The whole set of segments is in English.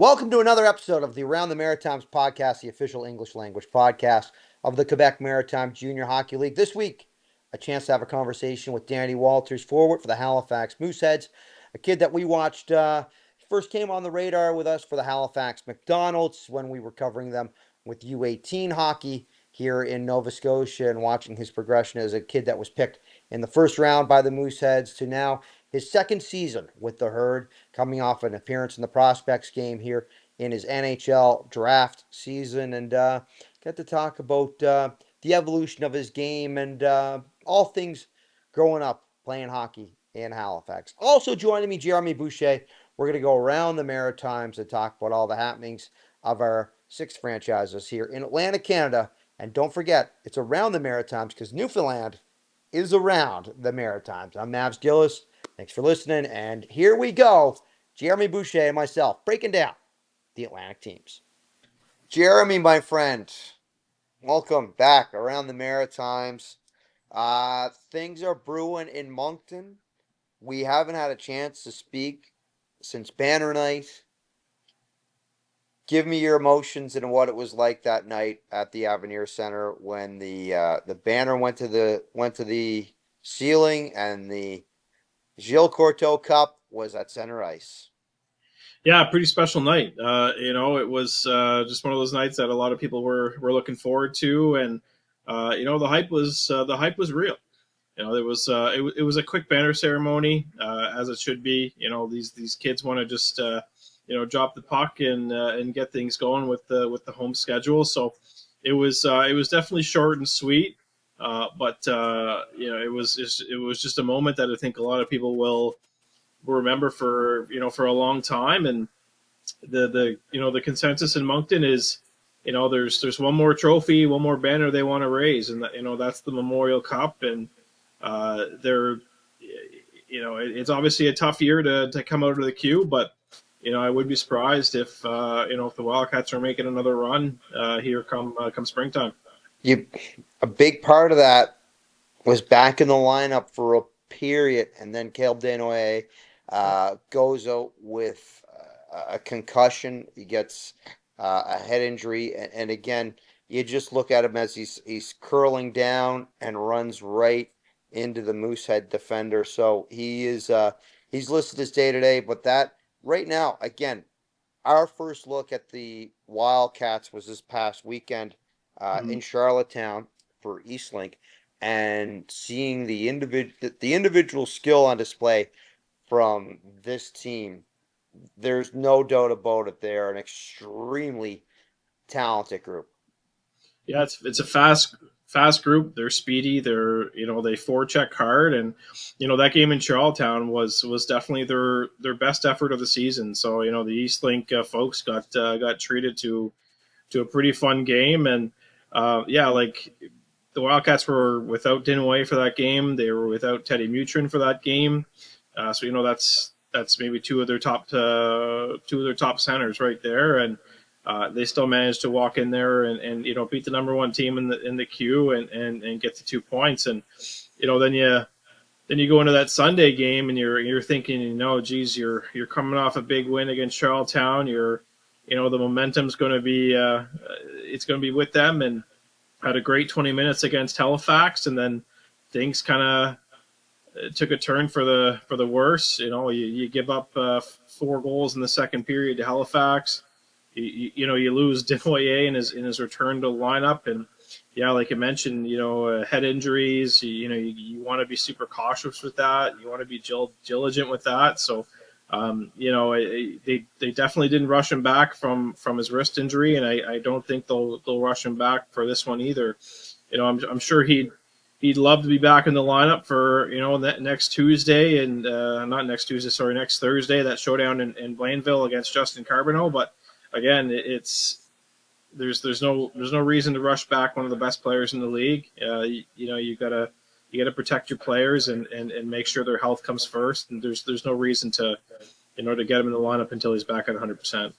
Welcome to another episode of the Around the Maritimes podcast, the official English language podcast of the Quebec Maritime Junior Hockey League. This week, a chance to have a conversation with Danny Walters, forward for the Halifax Mooseheads, a kid that we watched first came on the radar with us for the Halifax McDonald's when we were covering them with U18 hockey here in Nova Scotia and watching his progression as a kid that was picked in the first round by the Mooseheads to now his second season with the Herd, coming off an appearance in the Prospects game here in his NHL draft season, and get to talk about the evolution of his game and all things growing up playing hockey in Halifax. Also joining me, Jeremy Boucher. We're going to go around the Maritimes and talk about all the happenings of our 6 franchises here in Atlantic Canada. And don't forget, it's around the Maritimes because Newfoundland is around the Maritimes. I'm Mavs Gillis. Thanks for listening. And here we go. Jeremy Boucher and myself breaking down the Atlantic teams. Jeremy, my friend, welcome back around the Maritimes. Things are brewing in Moncton. We haven't had a chance to speak since Banner Night. Give me your emotions and what it was like that night at the Avenir Center when the banner went to the ceiling and the Gilles Courteau Cup was at center ice. Yeah, pretty special night. It was just one of those nights that a lot of people were looking forward to, and the hype was real. It was a quick banner ceremony, as it should be. These kids want to just drop the puck and get things going with the home schedule. So it was definitely short and sweet, but it was just a moment that I think a lot of people will remember for a long time. And the consensus in Moncton is there's one more trophy, one more banner they want to raise, and that's the Memorial Cup. And it's obviously a tough year to come out of the queue, but I would be surprised if if the Wildcats are making another run here come springtime. A big part of that was back in the lineup for a period, and then Caleb Desnoyers goes out with a concussion. He gets a head injury, and again, you just look at him as he's curling down and runs right into the Moosehead defender. So he's listed as day to day, but that right now, again, our first look at the Wildcats was this past weekend in Charlottetown for Eastlink, and seeing the individual skill on display from this team. There's no doubt about it. They're an extremely talented group. Yeah, it's a fast group. They're speedy. They forecheck hard, and that game in Charlottetown was definitely their best effort of the season. So the Eastlink folks got treated to a pretty fun game, and like the Wildcats were without Dinwiddie for that game. They were without Teddy Mutrin for that game. So that's maybe two of their top centers right there, and they still managed to walk in there and beat the number one team in the queue and get the 2 points. And then you go into that Sunday game and you're thinking, geez, you're coming off a big win against Charlottetown. The momentum's going to be it's going to be with them, and had a great 20 minutes against Halifax, and then things kind of took a turn for the worse. You give up 4 goals in the second period to Halifax. You lose Dinwiddie in his return to lineup, and like you mentioned, head injuries. You want to be super cautious with that. You want to be diligent with that. So, they definitely didn't rush him back from his wrist injury, and I don't think they'll rush him back for this one either. I'm sure he'd love to be back in the lineup for next Tuesday, and not next Tuesday, sorry, next Thursday, that showdown in Blainville against Justin Carbonneau. But again, there's no reason to rush back one of the best players in the league. You gotta protect your players and make sure their health comes first. And there's no reason to get him in the lineup until he's back at 100%.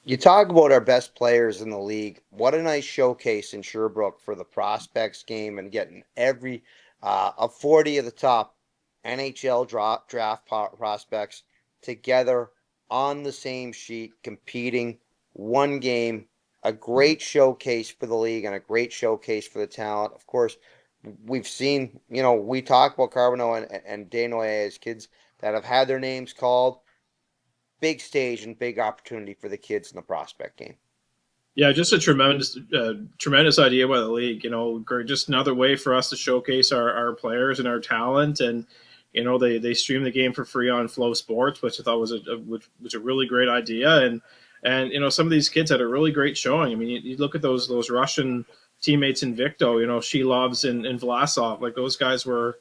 You talk about our best players in the league. What a nice showcase in Sherbrooke for the Prospects game and getting every of 40 of the top NHL draft prospects together on the same sheet, competing, one game, a great showcase for the league and a great showcase for the talent. Of course, we've seen, we talk about Carbonneau and Desnoyers as kids that have had their names called. Big stage and big opportunity for the kids in the prospect game. Yeah, just a tremendous idea by the league. Just another way for us to showcase our players and our talent. And they stream the game for free on Flow Sports, which I thought was a really great idea. And some of these kids had a really great showing. I mean, you look at those Russian teammates in Victo, Shilovs and Vlasov. Like, those guys were,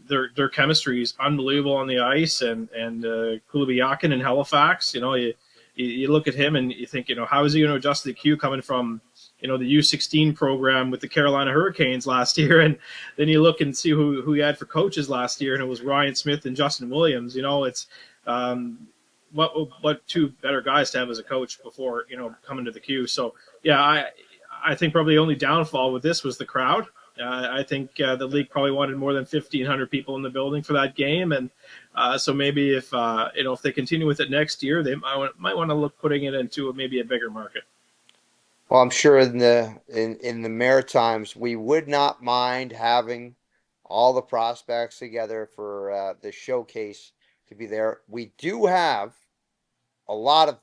their chemistry is unbelievable on the ice. And Kulibiakin in Halifax, you look at him and you think, how is he going to adjust to the Q coming from, the U16 program with the Carolina Hurricanes last year? And then you look and see who he had for coaches last year, and it was Ryan Smith and Justin Williams. It's what two better guys to have as a coach before, coming to the Q. So, yeah, I think probably the only downfall with this was the crowd. I think the league probably wanted more than 1,500 people in the building for that game, and so maybe if they continue with it next year, they might want to look putting it into maybe a bigger market. Well, I'm sure in the Maritimes, we would not mind having all the prospects together for the showcase to be there. We do have a lot of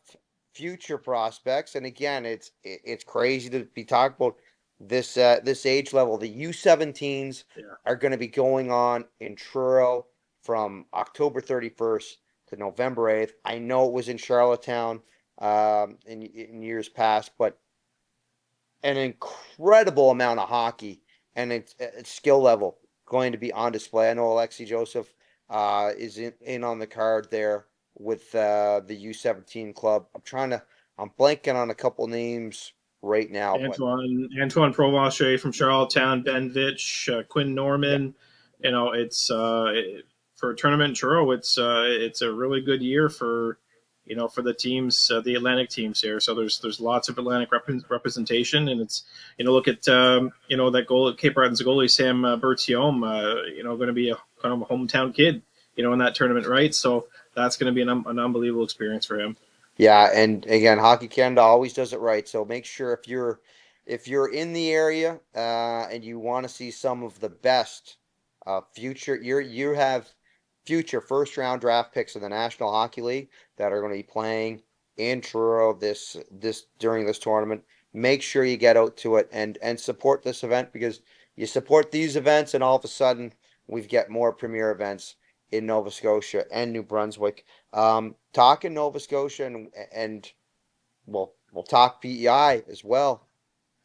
future prospects, and again, it's crazy to be talking about this age level. The U17s are going to be going on in Truro from October 31st to November 8th. I know it was in Charlottetown in years past, but an incredible amount of hockey and its skill level going to be on display. I know Alexei Joseph is in on the card there with the U17 club. I'm blanking on a couple names right now. Antoine Provencher from Charlottetown, Ben Vitch, Quinn Norman. Yeah. It's for a tournament in Truro, it's a really good year for the teams, the Atlantic teams here. So there's lots of Atlantic representation, and it's look at that goal at Cape Breton's goalie Sam Bertiome, going to be a kind of a hometown kid, in that tournament, right? So that's going to be an unbelievable experience for him. Yeah, and again, Hockey Canada always does it right. So make sure if you're in the area and you want to see some of the best future, you have future first round draft picks in the National Hockey League that are going to be playing in Truro during this tournament. Make sure you get out to it and support this event, because you support these events and all of a sudden we get more premier events in Nova Scotia and New Brunswick. Talking Nova Scotia and we'll talk PEI as well.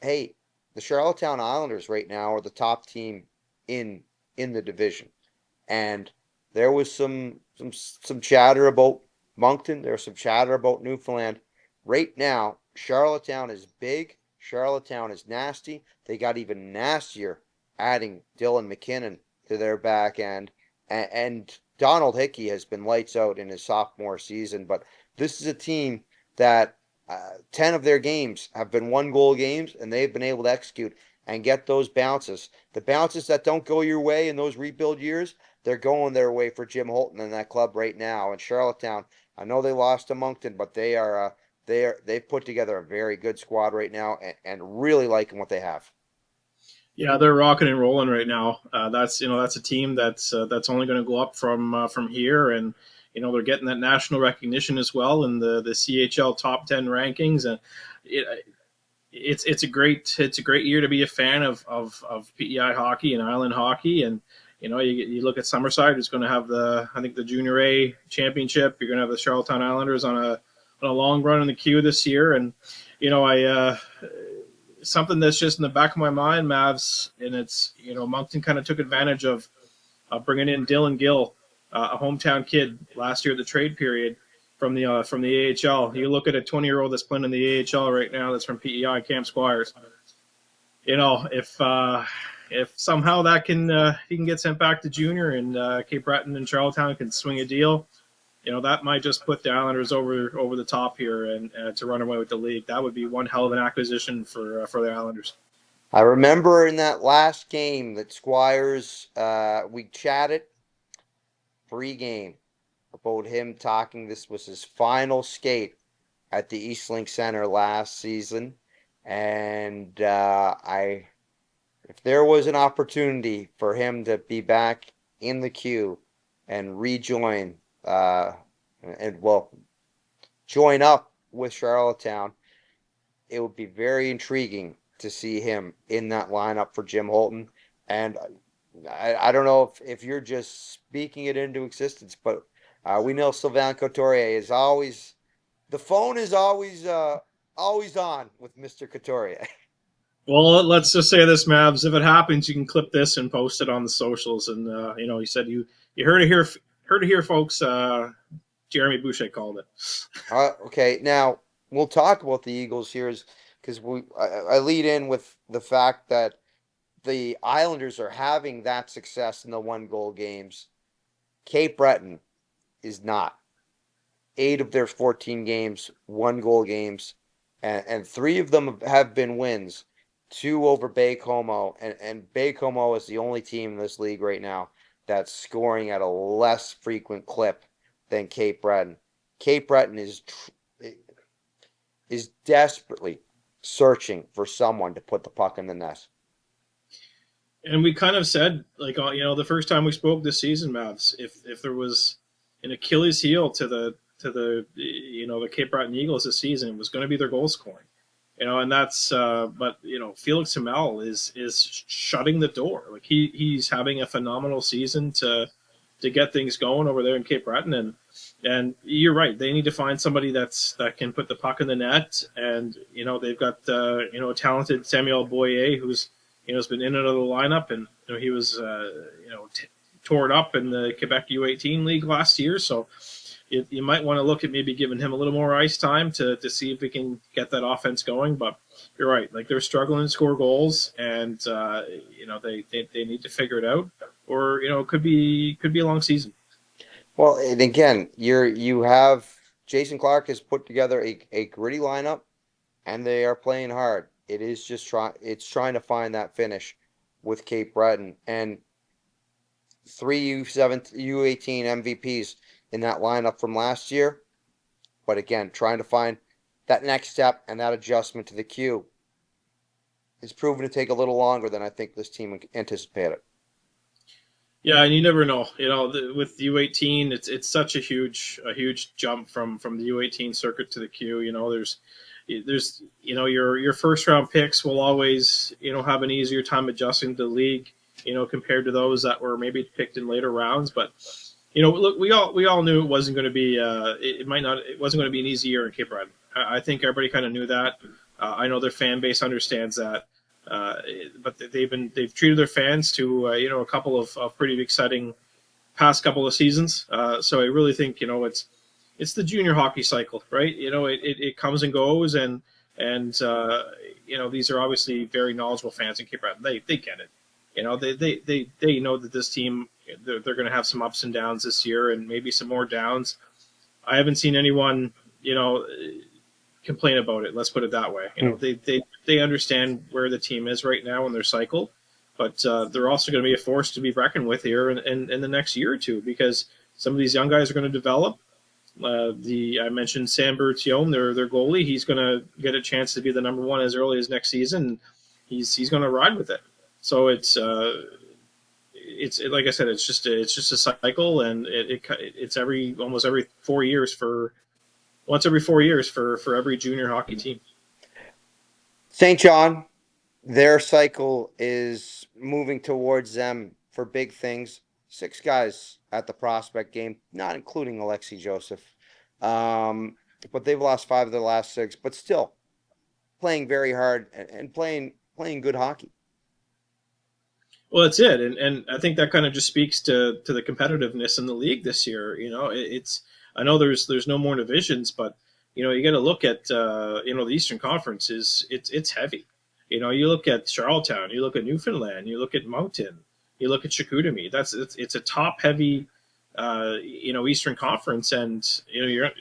Hey, the Charlottetown Islanders right now are the top team in the division, and there was some chatter about Moncton. There's some chatter about Newfoundland. Right now, Charlottetown is big. Charlottetown is nasty. They got even nastier adding Dylan McKinnon to their back end. And Donald Hickey has been lights out in his sophomore season. But this is a team that 10 of their games have been 1-goal games, and they've been able to execute and get those bounces. The bounces that don't go your way in those rebuild years, they're going their way for Jim Holton and that club right now. And Charlottetown, I know they lost to Moncton, but they've put together a very good squad right now and really liking what they have. Yeah, they're rocking and rolling right now. That's a team that's only going to go up from here, and they're getting that national recognition as well in the CHL top 10 rankings, and it's a great year to be a fan of PEI hockey and Island hockey. And you look at Summerside, who's going to have the Junior A championship. You're going to have the Charlottetown Islanders on a long run in the Q this year, and something that's just in the back of my mind, Mavs, and it's Moncton kind of took advantage of bringing in Dylan Gill, a hometown kid last year at the trade period from the AHL. You look at a 20-year-old that's playing in the AHL right now that's from PEI Camp Squires. If somehow that he can get sent back to junior, and Cape Breton and Charlottetown can swing a deal, that might just put the Islanders over the top here and to run away with the league. That would be one hell of an acquisition for the Islanders. I remember in that last game that Squires, we chatted pre-game, about him talking. This was his final skate at the Eastlink Center last season, and if there was an opportunity for him to be back in the queue and rejoin, and well, join up with Charlottetown, it would be very intriguing to see him in that lineup for Jim Holton. And I don't know if you're just speaking it into existence, but we know Sylvain Couturier is always, the phone is always on with Mr. Couturier. Well, let's just say this, Mavs. If it happens, you can clip this and post it on the socials. And he said you heard it here, folks. Jeremy Boucher called it. Okay, now we'll talk about the Eagles here, because I lead in with the fact that the Islanders are having that success in the 1-goal games. Cape Breton is not. 8 of their 14 games, 1-goal games, and 3 of them have been wins. 2 over Bay Como, and Bay Como is the only team in this league right now that's scoring at a less frequent clip than Cape Breton. Cape Breton is desperately searching for someone to put the puck in the net. And we kind of said, like, the first time we spoke this season, Mavs, if there was an Achilles heel to the the Cape Breton Eagles this season, it was going to be their goal scoring. And that's but Felix Hamel is shutting the door. Like he's having a phenomenal season to get things going over there in Cape Breton, and you're right, they need to find somebody that can put the puck in the net. And they've got a talented Samuel Boyer, who's has been in and out of the lineup, and he was torn up in the Quebec U18 league last year, so you might want to look at maybe giving him a little more ice time to see if we can get that offense going. But you're right, like they're struggling to score goals, and they need to figure it out, or it could be a long season. Well, and again, you have Jason Clark has put together a gritty lineup, and they are playing hard. It is just trying to find that finish with Cape Breton, and 3 U18 MVPs in that lineup from last year. But again, trying to find that next step and that adjustment to the queue is proven to take a little longer than I think this team anticipated. Yeah, and you never know. With U18, it's such a huge jump from the U18 circuit to the queue. There's your first round picks will always have an easier time adjusting to the league, compared to those that were maybe picked in later rounds. But look, we all knew it wasn't going to be it wasn't going to be an easy year in Cape Breton. I think everybody kind of knew that. I know their fan base understands that, but they've treated their fans to a couple of pretty exciting past couple of seasons. So I really think it's the junior hockey cycle, right? It comes and goes, and these are obviously very knowledgeable fans in Cape Breton. They get it. They know that this team, they're going to have some ups and downs this year, and maybe some more downs. I haven't seen anyone complain about it. Let's put it that way. They understand where the team is right now in their cycle, but they're also going to be a force to be reckoned with here in the next year or two, because some of these young guys are going to develop. I mentioned Sam Bertillon, their goalie. He's going to get a chance to be the number one as early as next season. He's going to ride with it. So it's like I said, it's just a cycle, and it's almost every 4 years once every 4 years for every junior hockey team. St. John, their cycle is moving towards them for big things. 6 guys at the prospect game, not including Alexei Joseph. But they've lost 5 of their last 6, but still playing very hard and playing good hockey. Well, that's it, and I think that kind of just speaks to the competitiveness in the league this year. I know there's no more divisions, but you got to look at the Eastern Conference it's heavy. You look at Charlottetown, you look at Newfoundland, you look at Moncton, you look at Chicoutimi. It's a top heavy Eastern Conference, and you're a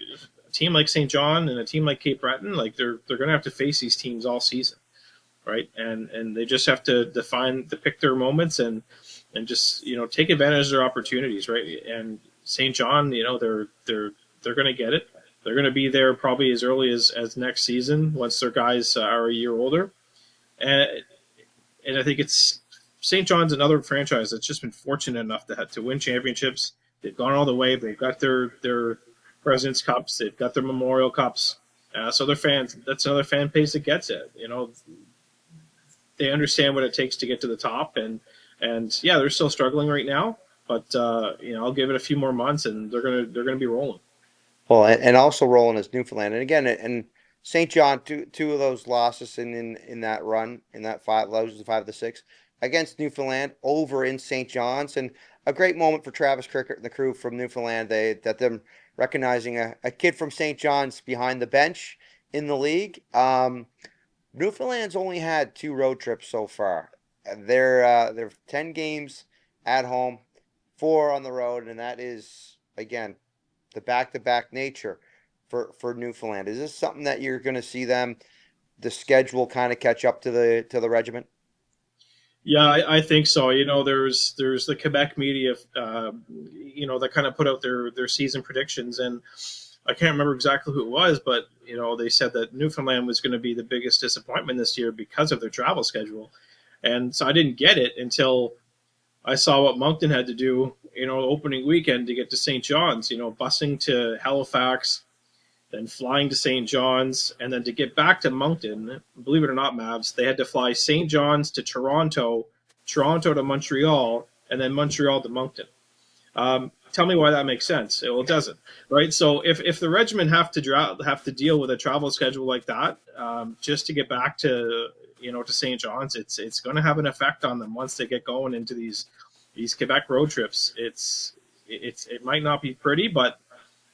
team like St. John and a team like Cape Breton, like they're going to have to face these teams all season. Right, and they just have to pick their moments and just take advantage of their opportunities, right? And St. John, they're going to get it. They're going to be there probably as early as next season once their guys are a year older. And and I think it's St. John's another franchise that's just been fortunate enough to win championships. They've gone all the way. They've got their Presidents Cups. They've got their Memorial Cups. So their fans, that's another fan base that gets it. They understand what it takes to get to the top, and yeah, they're still struggling right now. But I'll give it a few more months, and they're gonna be rolling. Well, and also rolling is Newfoundland, and again, and St. John, two of those losses in that run, in that five, those the 5 of the 6 against Newfoundland over in St. John's, and a great moment for Travis Cricket and the crew from Newfoundland. Them recognizing a kid from St. John's behind the bench in the league. Newfoundland's only had 2 road trips so far. They're 10 games at home, 4 on the road, and that is again the back-to-back nature for Newfoundland. Is this something that you're going to see the schedule kind of catch up to the regiment? Yeah, I think so. There's the Quebec media, that kind of put out their season predictions, and I can't remember exactly who it was, but they said that Newfoundland was going to be the biggest disappointment this year because of their travel schedule, and so I didn't get it until I saw what Moncton had to do, opening weekend to get to St. John's, busing to Halifax, then flying to St. John's, and then to get back to Moncton, believe it or not, Mavs, they had to fly St. John's to Toronto, Toronto to Montreal, and then Montreal to Moncton. Tell me why that makes sense. Well, it doesn't, right? So if the regiment have to deal with a travel schedule like that, just to get back to to St. John's, it's going to have an effect on them once they get going into these Quebec road trips. It might not be pretty, but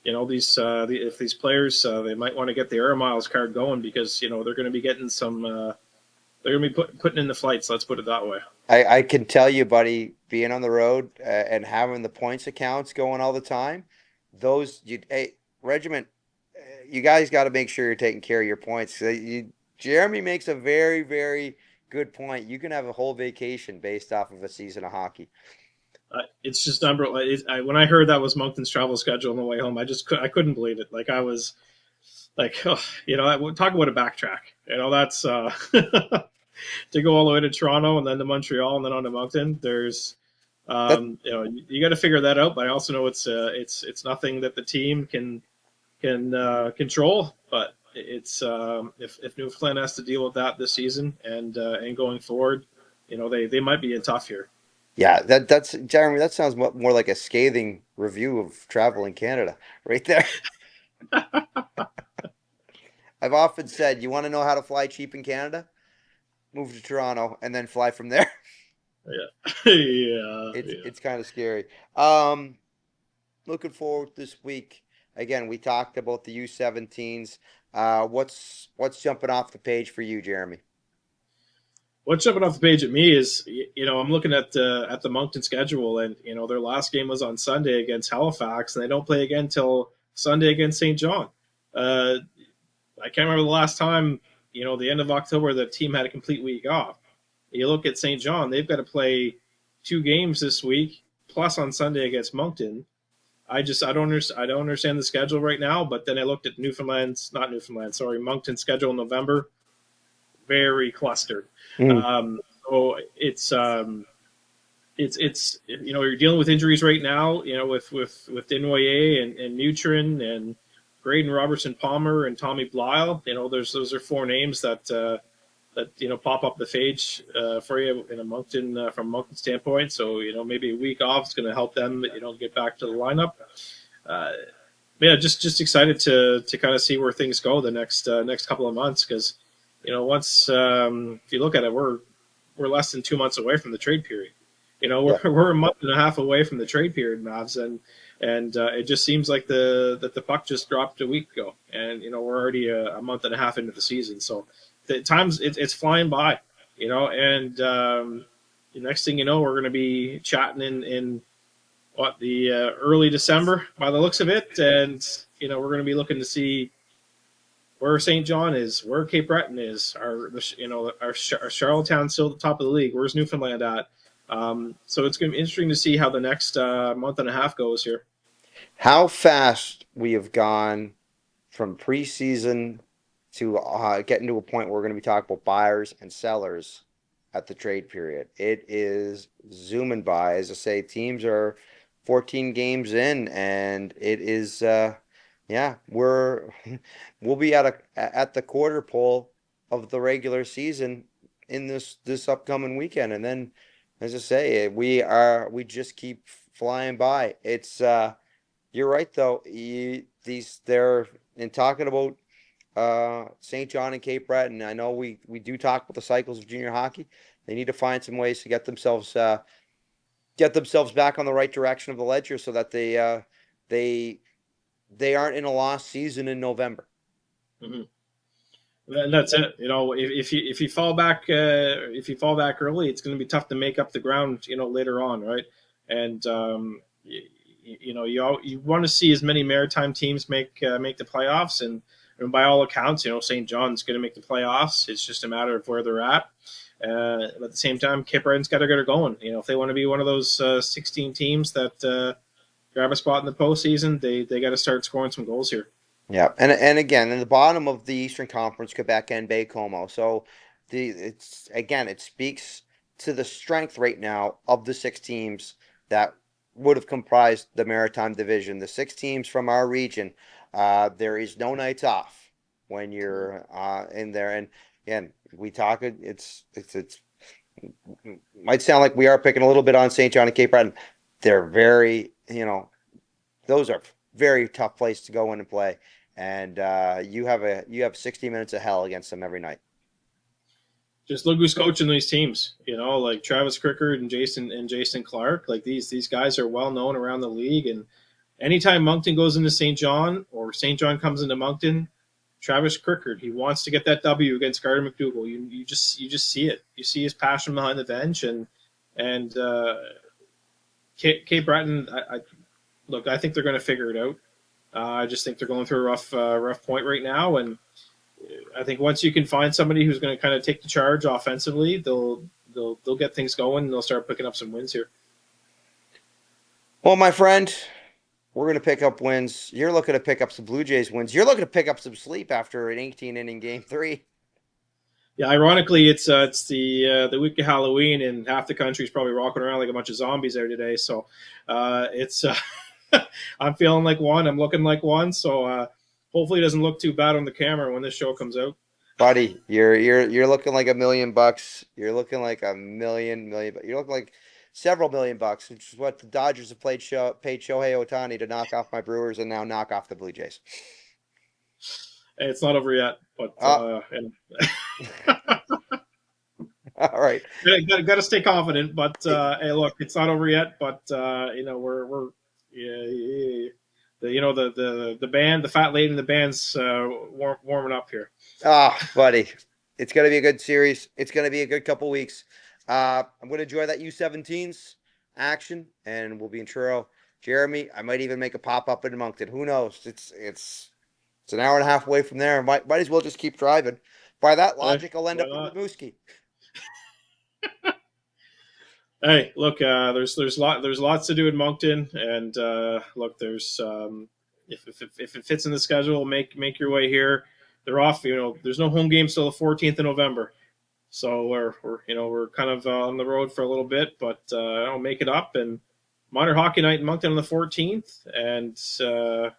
if these players they might want to get the air miles card going because they're going to be getting some they're going to be putting in the flights. Let's put it that way. I can tell you, buddy, being on the road and having the points accounts going all the time, regiment, you guys got to make sure you're taking care of your points. Jeremy makes a very, very good point. You can have a whole vacation based off of a season of hockey. It's just when I heard that was Moncton's travel schedule on the way home, I couldn't believe it. Like I was like, oh, talk about a backtrack. That's to go all the way to Toronto and then to Montreal and then on to Moncton. There's you got to figure that out. But I also know it's nothing that the team can control. But it's if Newfoundland has to deal with that this season and going forward, they might be in tough here. Yeah, that's Jeremy. That sounds more like a scathing review of travel in Canada, right there. I've often said, you want to know how to fly cheap in Canada? Move to Toronto and then fly from there. Yeah, yeah. It's kind of scary. Looking forward this week. Again, we talked about the U17s. What's jumping off the page for you, Jeremy? What's jumping off the page at me is, I'm looking at the Moncton schedule, and their last game was on Sunday against Halifax, and they don't play again till Sunday against St. John. I can't remember the last time, the end of October, the team had a complete week off. You look at St. John; they've got to play 2 games this week, plus on Sunday against Moncton. I don't understand the schedule right now. But then I looked at Moncton's schedule in November. Very clustered. So it's you're dealing with injuries right now. With Desnoyers and Neutron and Graydon Robertson Palmer and Tommy Blyle. Those are 4 names that pop up the page for you in a Moncton from Moncton standpoint. So maybe a week off is going to help them get back to the lineup. Just excited to kind of see where things go the next couple of months because. Once if you look at it, we're less than 2 months away from the trade period. We're a month and a half away from the trade period, Mavs, and it just seems like the puck just dropped a week ago, and we're already a month and a half into the season. So the times it's flying by, and the next thing you know, we're going to be chatting in the early December by the looks of it, and we're going to be looking to see where St. John is, where Cape Breton is, our Charlottetown's still at the top of the league. Where's Newfoundland at? So it's going to be interesting to see how the next month and a half goes here. how fast we have gone from preseason to getting to a point where we're going to be talking about buyers and sellers at the trade period. It is zooming by. As I say, teams are 14 games in, and it is, yeah, we'll be at the quarter pole of the regular season in this upcoming weekend, and then, as I say, we just keep flying by. It's you're right though. They're in talking about St. John and Cape Breton. I know we do talk about the cycles of junior hockey. They need to find some ways to get themselves back on the right direction of the ledger so that they they aren't in a lost season in November. Mm-hmm. And that's it. If you fall back early, it's going to be tough to make up the ground. Later on, right? And you want to see as many maritime teams make the playoffs, and by all accounts, St. John's going to make the playoffs. It's just a matter of where they're at. At the same time, Cape Breton's got to get her going. If they want to be one of those 16 teams that grab a spot in the postseason, they got to start scoring some goals here. Yeah, and again, in the bottom of the Eastern Conference, Quebec and Baie-Comeau. So it speaks to the strength right now of the six teams that would have comprised the Maritime Division. The six teams from our region. There is no nights off when you're in there. And again, we talk. It's might sound like we are picking a little bit on St. John and Cape Breton. They're very, those are very tough place to go in and play. And you have 60 minutes of hell against them every night. Just look who's coaching these teams. Like Travis Crickard and Jason Clark. Like these guys are well known around the league. And anytime Moncton goes into St. John or St. John comes into Moncton, Travis Crickard, he wants to get that W against Gardner McDougall. You just see it. You see his passion behind the bench, and Cape Breton. I think they're going to figure it out. I just think they're going through a rough point right now, and I think once you can find somebody who's going to kind of take the charge offensively, they'll get things going and they'll start picking up some wins here. Well, my friend, we're going to pick up wins. You're looking to pick up some Blue Jays wins. You're looking to pick up some sleep after an 18-inning game 3. Yeah, ironically, it's the week of Halloween, and half the country's probably walking around like a bunch of zombies there today. So it's I'm feeling like one. I'm looking like one. So hopefully, it doesn't look too bad on the camera when this show comes out. Buddy, you're looking like $1,000,000. You're looking like a million. You're looking like several $1,000,000, which is what the Dodgers have paid Shohei Ohtani to knock off my Brewers and now knock off the Blue Jays. It's not over yet, but all right, got to stay confident. But hey, look, it's not over yet. But we're the band, the fat lady in the band's warming up here. Buddy, it's gonna be a good series. It's gonna be a good couple weeks. I'm gonna enjoy that U17s action, and we'll be in Truro. Jeremy, I might even make a pop up in Moncton. Who knows? It's an hour and a half away from there. Might as well just keep driving. By that logic, I'll end up with Mooseheads. Hey, look, there's lots to do in Moncton, and look, there's if it fits in the schedule, make your way here. They're off. There's no home games till the 14th of November, so we're kind of on the road for a little bit, but I'll make it up. And minor hockey night in Moncton on the 14th, and so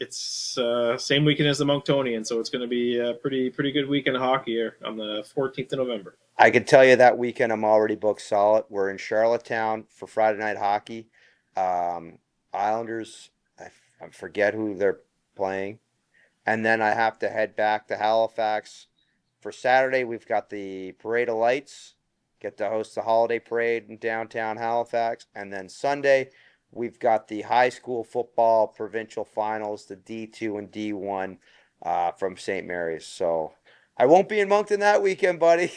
it's same weekend as the Monktonian, so it's going to be a pretty good weekend of hockey here on the 14th of November. I can tell you that weekend I'm already booked solid. We're in Charlottetown for Friday night hockey. Islanders, I forget who they're playing. And then I have to head back to Halifax. For Saturday, we've got the Parade of Lights. Get to host the holiday parade in downtown Halifax. And then Sunday, we've got the high school football provincial finals, the D2 and D1 from St. Mary's. So I won't be in Moncton that weekend, buddy.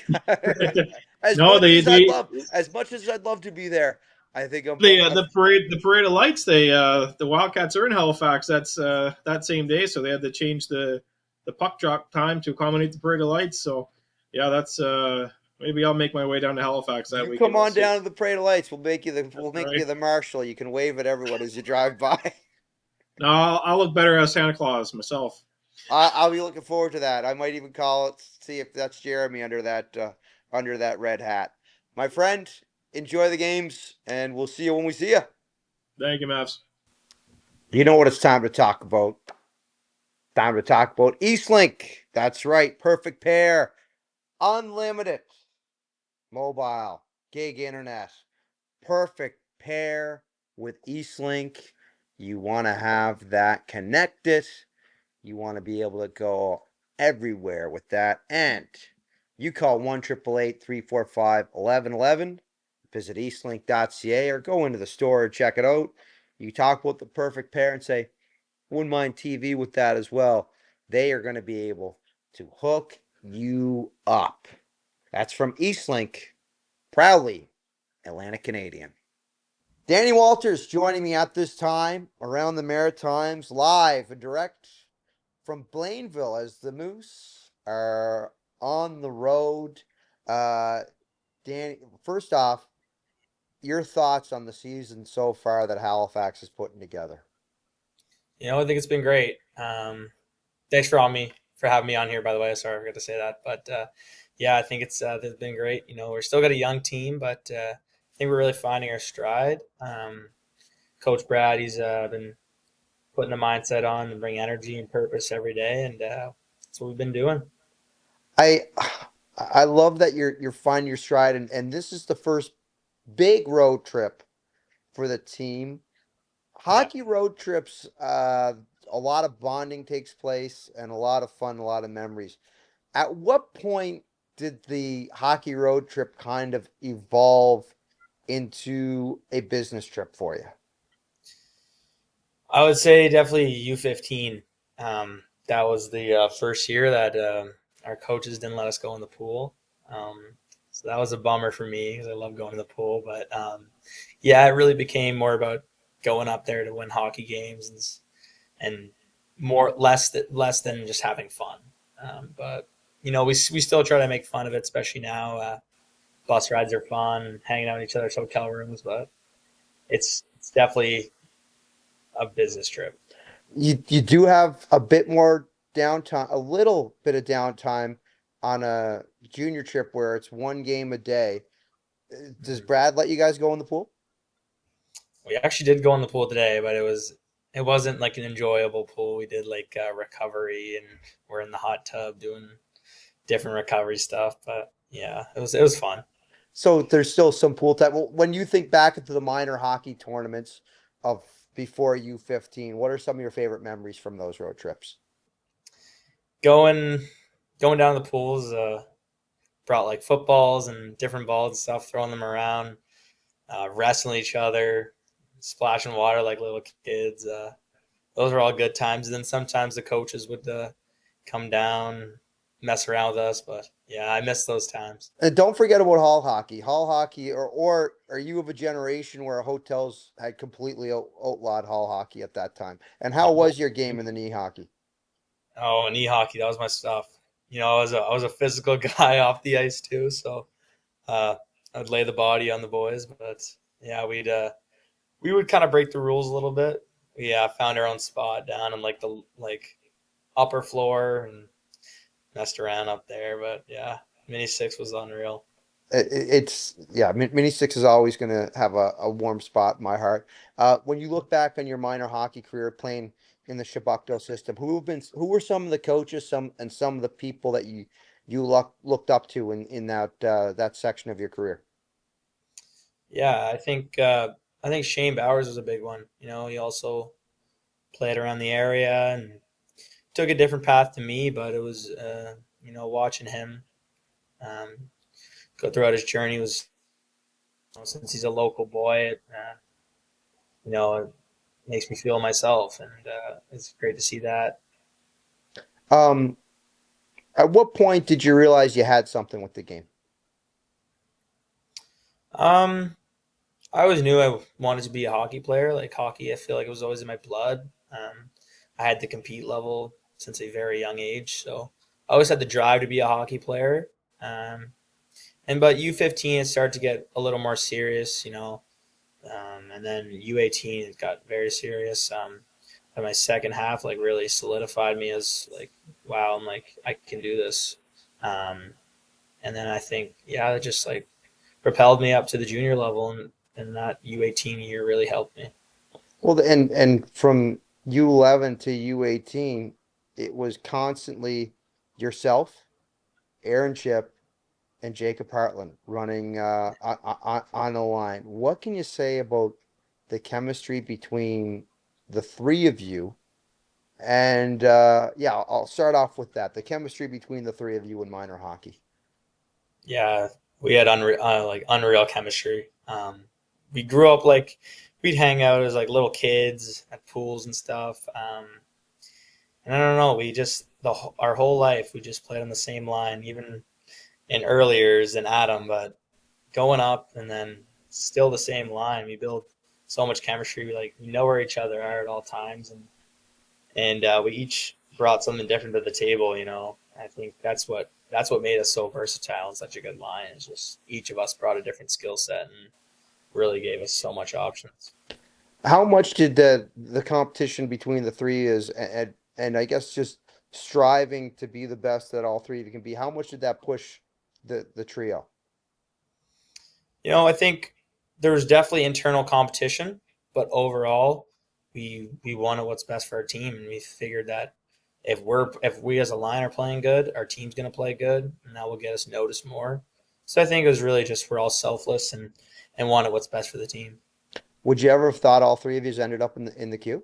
As much as I'd love to be there, I think I'm the parade of lights. The Wildcats are in Halifax. That's that same day, so they had to change the puck drop time to accommodate the parade of lights. So yeah, that's maybe I'll make my way down to Halifax that You weekend. come We'll on see. down to the Parade of Lights. We'll That's make right. you the marshal. You can wave at everyone as you drive by. No, I'll look better as Santa Claus myself. I'll be looking forward to that. I might even call it, see if that's Jeremy under that red hat. My friend, enjoy the games, and we'll see you when we see you. Thank you, Mavs. You know what it's time to talk about? Time to talk about Eastlink. That's right, perfect pair, unlimited mobile gig internet. Perfect pair with Eastlink. You want to have that connected. You want to be able to go everywhere with that. And you call 1-888-345-1111. Visit eastlink.ca or go into the store and check it out. You talk about the perfect pair and say, wouldn't mind TV with that as well. They are going to be able to hook you up. That's from Eastlink, proudly Atlantic Canadian. Danny Walters joining me at this time around the Maritimes, live and direct from Blainville as the Moose are on the road. Danny, first off, your thoughts on the season so far that Halifax is putting together? I think it's been great. Thanks for having me on here. By the way, sorry I forgot to say that, but yeah, I think it's been great. We're still got a young team, but I think we're really finding our stride. Coach Brad, he's been putting a mindset on and bring energy and purpose every day, and that's what we've been doing. I I love that you're finding your stride, and this is the first big road trip for the team. Yeah. Hockey road trips, a lot of bonding takes place and a lot of fun, a lot of memories. At what point did the hockey road trip kind of evolve into a business trip for you? I would say definitely U15. That was the first year that our coaches didn't let us go in the pool. So that was a bummer for me because I love going to the pool. But yeah, it really became more about going up there to win hockey games and more less than just having fun. But we still try to make fun of it, especially now. Bus rides are fun, hanging out in each other's hotel rooms, but it's definitely a business trip. You do have a bit more downtime, a little bit of downtime on a junior trip where it's one game a day. Does Mhm. Brad let you guys go in the pool? We actually did go in the pool today, but it wasn't like an enjoyable pool. We did like recovery, and we're in the hot tub doing different recovery stuff. But yeah, it was fun. So there's still some pool time. Well, when you think back into the minor hockey tournaments of before U15, what are some of your favorite memories from those road trips? Going going down to the pools, brought like footballs and different balls and stuff, throwing them around, wrestling each other, splashing water like little kids. Those were all good times. And then sometimes the coaches would come down, mess around with us. But yeah, I miss those times. And don't forget about hall hockey. Hall hockey, or are you of a generation where hotels had completely outlawed hall hockey at that time? And how was your game in the knee hockey? Oh, knee hockey, that was my stuff. I was a physical guy off the ice too, so uh, I'd lay the body on the boys. But yeah, we would kind of break the rules a little bit. We found our own spot down in like the upper floor and messed around up there. But yeah, mini six was unreal. It's yeah, mini six is always going to have a warm spot in my heart. When you look back on your minor hockey career playing in the Shabukto system, who were some of the coaches, some of the people that looked up to in that section of your career? Yeah, I think Shane Bowers was a big one. He also played around the area and took a different path to me, but it was watching him go throughout his journey was since he's a local boy, it makes me feel myself, and it's great to see that. Um, at what point did you realize you had something with the game? Um, I always knew I wanted to be a hockey player. Like hockey, I feel like it was always in my blood. I had the compete level since a very young age, so I always had the drive to be a hockey player. Um, But U15 it started to get a little more serious, and then U18 it got very serious. And my second half like really solidified me as like, wow, I'm like I can do this. Um, and then I think it just like propelled me up to the junior level, and that U18 year really helped me. Well, and from U11 to U18, it was constantly yourself, Aaron Chip, and Jacob Hartland running on the line. What can you say about the chemistry between the three of you? And yeah, I'll start off with that. The chemistry between the three of you in minor hockey. Yeah, we had unreal chemistry. We grew up like we'd hang out as like little kids at pools and stuff. And I don't know, we just our whole life we just played on the same line, even in early years than Adam, but going up and then still the same line. We build so much chemistry. We know where each other are at all times, and we each brought something different to the table. I think that's what made us so versatile and such a good line. Is just each of us brought a different skill set and really gave us so much options. How much did the competition between the three is and I guess just striving to be the best that all three of you can be? How much did that push the trio? I think there was definitely internal competition, but overall, we wanted what's best for our team, and we figured that if we as a line are playing good, our team's going to play good, and that will get us noticed more. So I think it was really just we're all selfless and wanted what's best for the team. Would you ever have thought all three of you ended up in the queue?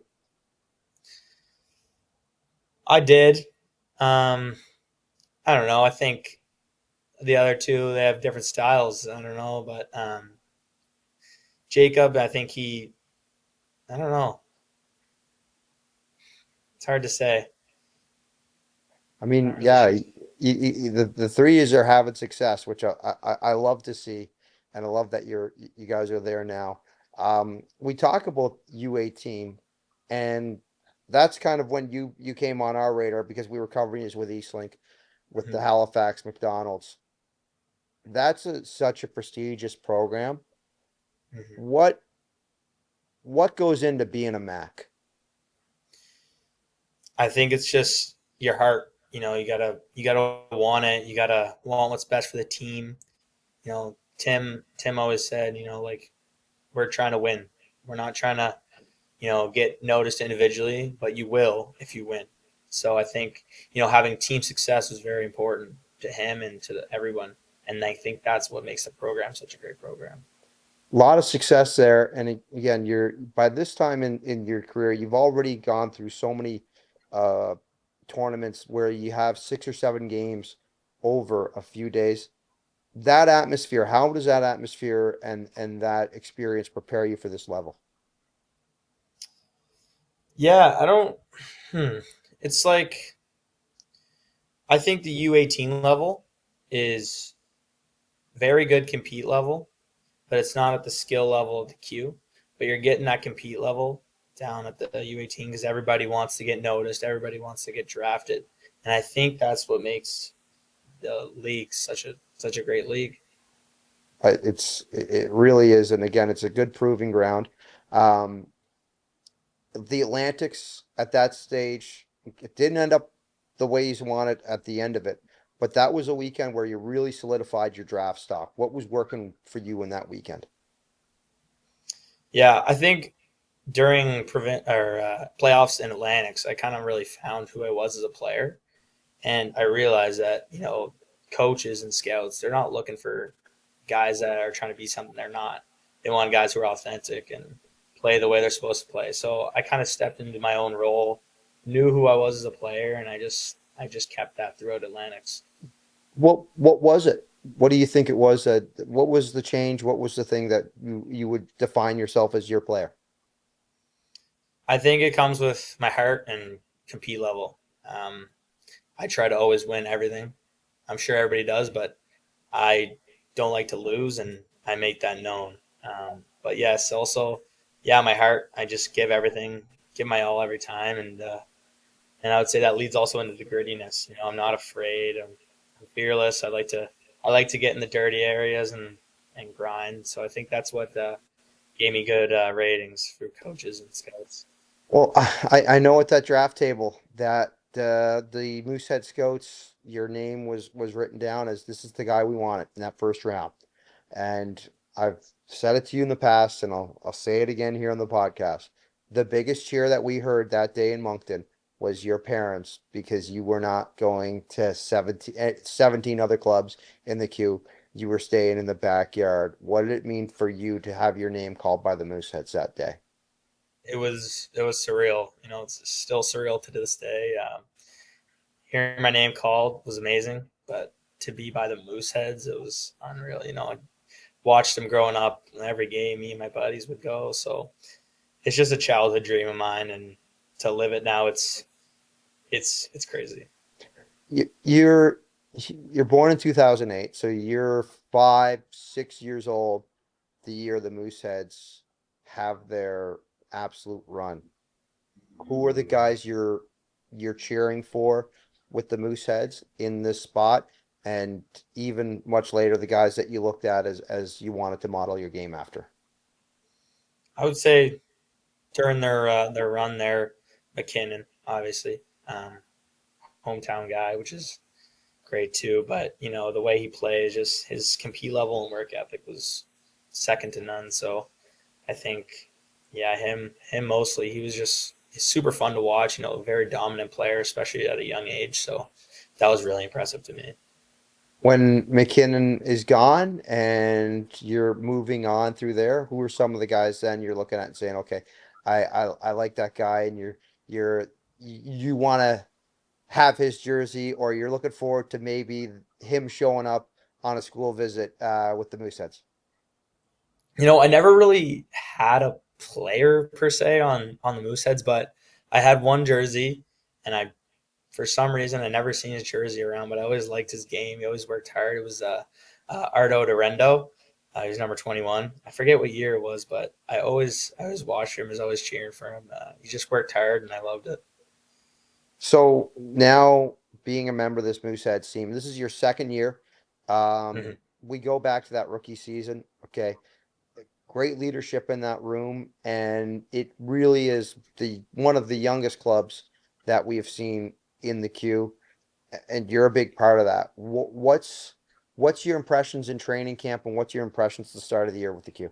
I did. I don't know. I think the other two they have different styles. I don't know, but Jacob, I think I don't know. It's hard to say. I I'm mean, not really yeah, sure. the three is are having success, which I love to see, and I love that you guys are there now. We talk about U18, and that's kind of when you came on our radar because we were covering this with Eastlink, with the Mhm. Halifax McDonald's. That's such a prestigious program. Mhm. What what goes into being a Mac? I think it's just your heart. You gotta want it. You gotta want what's best for the team. Tim always said, like we're trying to win. We're not trying to, get noticed individually, but you will if you win. So I think having team success was very important to him and to everyone, and I think that's what makes the program such a great program. A lot of success there, and again, you're by this time in your career, you've already gone through so many uh tournaments where you have 6 or 7 games over a few days. That atmosphere, how does that atmosphere and that experience prepare you for this level? Yeah, I don't. Hmm. It's like I think the U18 level is very good compete level, but it's not at the skill level of the Q. But you're getting that compete level down at the U18 because everybody wants to get noticed, everybody wants to get drafted, and I think that's what makes the league such a great league. It really is, and again, it's a good proving ground. Um, the Atlantics at that stage, it didn't end up the way you wanted at the end of it, but that was a weekend where you really solidified your draft stock. What was working for you in that weekend? Yeah, I think during prevent or playoffs in Atlantics, I kind of really found who I was as a player, and I realized that coaches and scouts they're not looking for guys that are trying to be something they're not. They want guys who are authentic and play the way they're supposed to play. So I kind of stepped into my own role, knew who I was as a player, and I just kept that throughout Atlantics. What was it? What do you think it was? What was the change? What was the thing that you would define yourself as your player? I think it comes with my heart and compete level. I try to always win everything. I'm sure everybody does, but I don't like to lose, and I make that known. But yes, also, yeah, my heart. I just give everything, give my all every time, and I would say that leads also into the grittiness. I'm not afraid. I'm fearless. like to get in the dirty areas and grind. So I think that's what gave me good ratings for coaches and scouts. Well, I know at that draft table that the Moosehead Scouts, your name was written down as this is the guy we wanted in that first round, and I've said it to you in the past, and I'll say it again here on the podcast. The biggest cheer that we heard that day in Moncton was your parents because you were not going to 17 other clubs in the queue. You were staying in the backyard. What did it mean for you to have your name called by the Mooseheads that day? It was surreal. It's still surreal to this day. Hearing my name called was amazing, but to be by the Mooseheads, it was unreal. I watched them growing up. Every game, me and my buddies would go. So it's just a childhood dream of mine, and to live it now, it's crazy. You're born in 2008, so you're 5, 6 years old the year the Mooseheads have their absolute run. Who are the guys you're cheering for with the Mooseheads in this spot, and even much later, the guys that you looked at as you wanted to model your game after? I would say during their run there, McKinnon, obviously, hometown guy, which is great too. But the way he plays, just his compete level and work ethic was second to none. So I think, yeah, him mostly. He's super fun to watch. A very dominant player, especially at a young age. So that was really impressive to me. When McKinnon is gone and you're moving on through there, who are some of the guys then you're looking at and saying, okay, I like that guy, and you want to have his jersey, or you're looking forward to maybe him showing up on a school visit with the Mooseheads? I never really had a player per se on the Mooseheads, but I had one jersey, and for some reason I never seen his jersey around, but I always liked his game. He always worked hard. It was Ardo Durendo. He was number 21. I forget what year it was, but I always watched him. I was always cheering for him. He just worked hard, and I loved it. So now being a member of this Mooseheads team, this is your second year. Mhm. We go back to that rookie season. Okay. Great leadership in that room, and it really is the one of the youngest clubs that we have seen in the queue, and you're a big part of that. What's your impressions in training camp, and what's your impressions at the start of the year with the queue?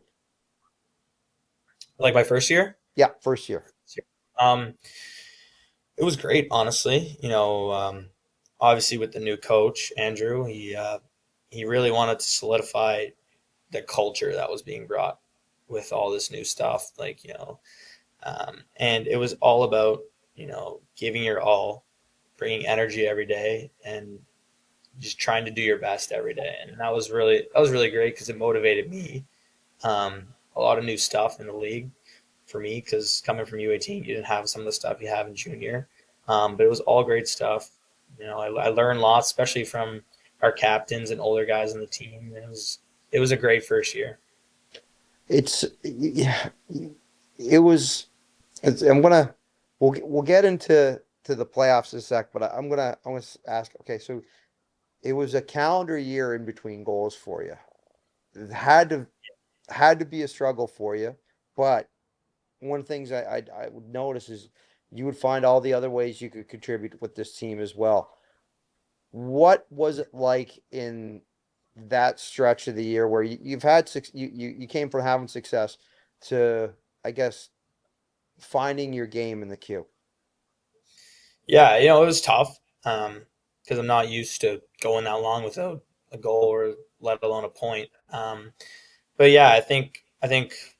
Like my first year. Yeah, first year. Um, it was great, honestly. Obviously with the new coach Andrew, he really wanted to solidify the culture that was being brought with all this new stuff. And it was all about giving your all, bringing energy every day, and just trying to do your best every day. And that was really great because it motivated me. A lot of new stuff in the league for me because coming from U18, you didn't have some of the stuff you have in junior. But it was all great stuff. I learned lots, especially from our captains and older guys on the team. It was a great first year. It's yeah, it was. I'm gonna we'll get into the playoffs in a sec, but I'm gonna ask. Okay, so it was a calendar year in between goals for you. It had to be a struggle for you, but one of the things I would notice is you would find all the other ways you could contribute with this team as well. What was it like in that stretch of the year where you've had you came from having success to, I guess, finding your game in the queue? Yeah, it was tough because I'm not used to going that long without a goal or let alone a point. But yeah, I think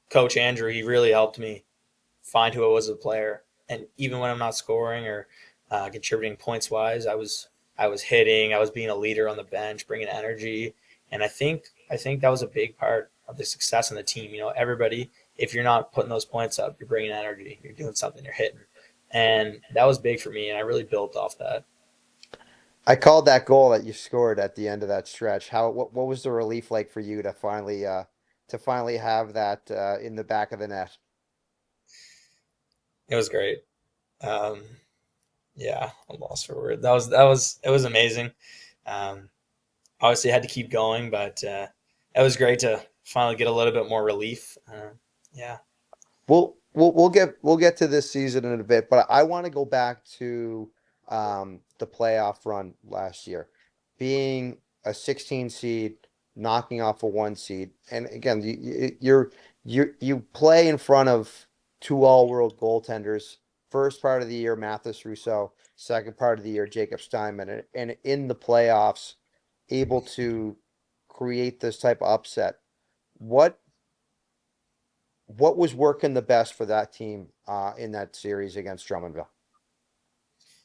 Coach Andrew, he really helped me find who I was as a player, and even when I'm not scoring or contributing points wise, I was hitting, I was being a leader on the bench, bringing energy, and I think that was a big part of the success in the team. Everybody, if you're not putting those points up, you're bringing energy, you're doing something, you're hitting, and that was big for me, and I really built off that. I called that goal that you scored at the end of that stretch. What was the relief like for you to finally have that in the back of the net? It was great. Um, yeah, I'm lost for word. That was it was amazing. Um, obviously had to keep going, but it was great to finally get a little bit more relief. Yeah. We'll get to this season in a bit, but I want to go back to the playoff run last year, being a 16 seed, knocking off a 1 seed, and again, you play in front of two all-world goaltenders. First part of the year, Mathis Rousseau. Second part of the year, Jacob Steinman, and in the playoffs, able to create this type of upset. What what was working the best for that team in that series against Drummondville?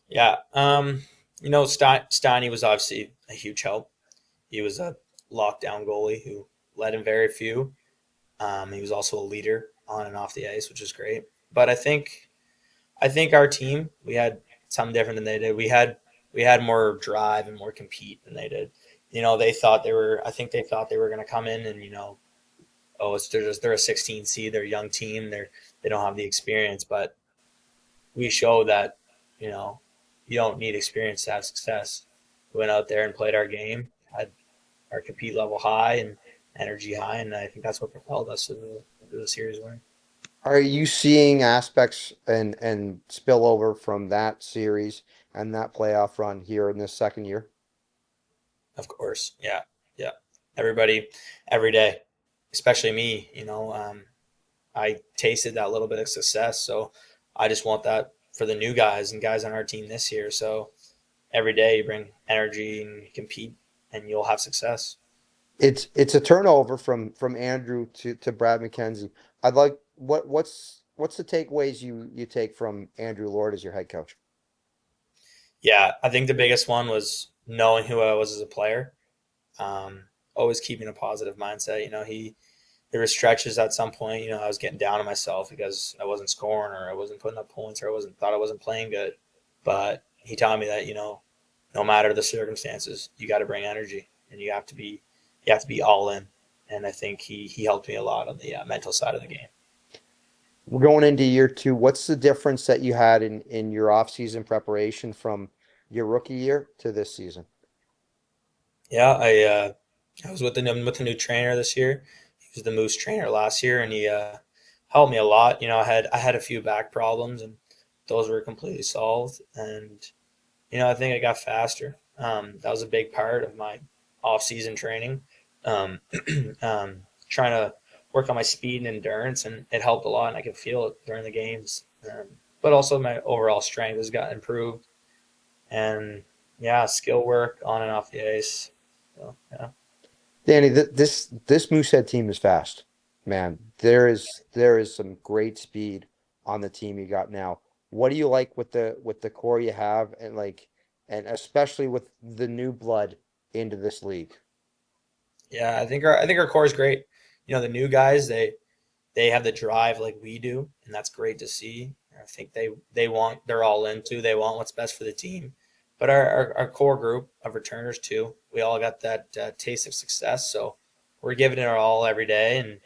Yeah. Steiny was obviously a huge help. He was a lockdown goalie who led in very few. He was also a leader on and off the ice, which is great. But I think our team, we had something different than they did. We had more drive and more compete than they did. They thought they were. I think they thought they were going to come in and oh, they're a 16 seed, they're a young team, they don't have the experience. But we showed that you know you don't need experience to have success. We went out there and played our game, had our compete level high and energy high, and I think that's what propelled us to the series win. Are you seeing aspects and spillover from that series and that playoff run here in this second year? Of course, yeah, yeah. Everybody, every day, especially me. I tasted that little bit of success, so I just want that for the new guys and guys on our team this year. So every day you bring energy and compete, and you'll have success. It's a turnover from Andrew to Brad McKenzie. I'd like what's the takeaways you take from Andrew Lord as your head coach? Yeah, I think the biggest one was knowing who I was as a player. Always keeping a positive mindset. There were stretches at some point. I was getting down on myself because I wasn't scoring or I wasn't putting up points or I wasn't playing good. But he taught me that no matter the circumstances, you got to bring energy and you have to be all in. And I think he helped me a lot on the mental side of the game. We're going into year two. What's the difference that you had in your off-season preparation from your rookie year to this season? Yeah, I was with the new trainer this year. He was the Moose trainer last year, and he helped me a lot. I had a few back problems, and those were completely solved. And I think I got faster. That was a big part of my off-season training, um, trying to work on my speed and endurance, and it helped a lot. And I could feel it during the games. But also my overall strength has gotten improved, and yeah, skill work on and off the ice. So yeah. Danny, this Moosehead team is fast, man. There is some great speed on the team you got now. What do you like with the core you have, and especially with the new blood into this league? Yeah, I think our core is great. The new guys they have the drive like we do, and that's great to see. I think they're all into. They want what's best for the team. But our core group of returners too, we all got that taste of success. So we're giving it our all every day, and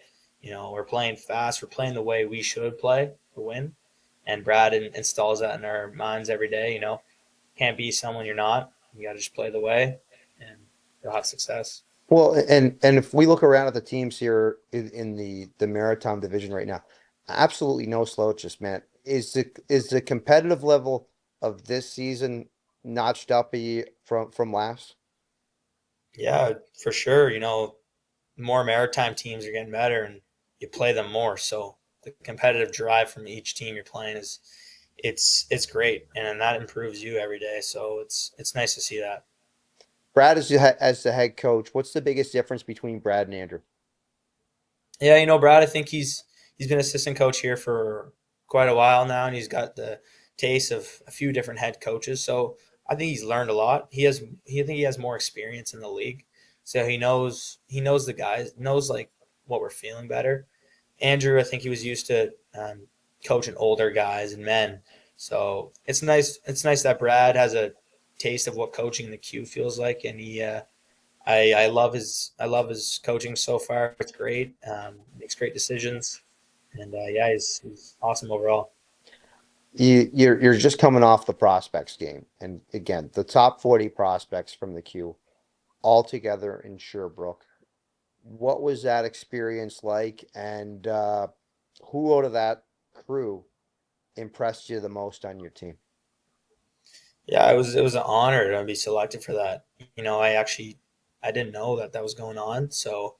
we're playing fast. We're playing the way we should play to win. And Brad installs that in our minds every day. Can't be someone you're not. You got to just play the way, and you'll have success. Well, and if we look around at the teams here in the Maritime division right now, absolutely no slouches, man. Is the competitive level of this season notched up from last? Yeah, for sure. More maritime teams are getting better, and you play them more. So the competitive drive from each team you're playing it's great, and that improves you every day. So it's nice to see that. Brad as the head coach, what's the biggest difference between Brad and Andrew? Yeah, Brad, I think he's been assistant coach here for quite a while now, and he's got the taste of a few different head coaches. So I think he's learned a lot. I think he has more experience in the league, so he knows the guys, knows like what we're feeling better. Andrew, I think he was used to coaching older guys and men, so it's nice. It's nice that Brad has a taste of what coaching in the Q feels like, and I love his coaching so far. It's great. Makes great decisions, and yeah, he's awesome overall. You're just coming off the prospects game, and again, the top 40 prospects from the Q. all together in Sherbrooke. What was that experience like, and who out of that crew impressed you the most on your team? Yeah, it was an honor to be selected for that. I didn't know that was going on, so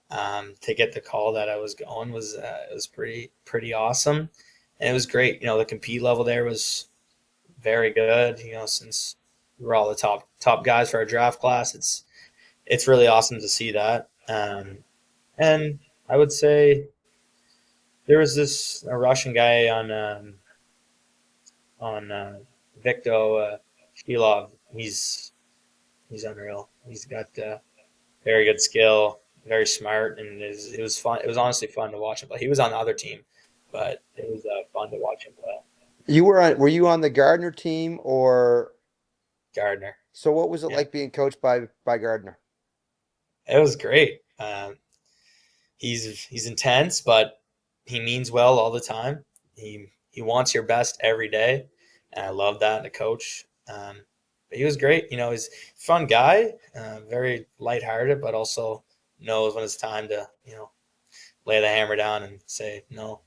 to get the call that I was going was it was pretty awesome, and it was great. The compete level there was very good. Since we were all the top guys for our draft class, it's really awesome to see that. And I would say there was a Russian guy on Victo Shilov. He's unreal. He's got very good skill, very smart, and it was fun. It was honestly fun to watch him play. He was on the other team, but it was fun to watch him play. Were you on the Gardner team, or Gardner. so what was it Yeah, like being coached by Gardner? it was great. He's intense, but he means well all the time. He wants your best every day, and I love that in a coach. But he was great. He's a fun guy, very lighthearted, but also knows when it's time to lay the hammer down and say no.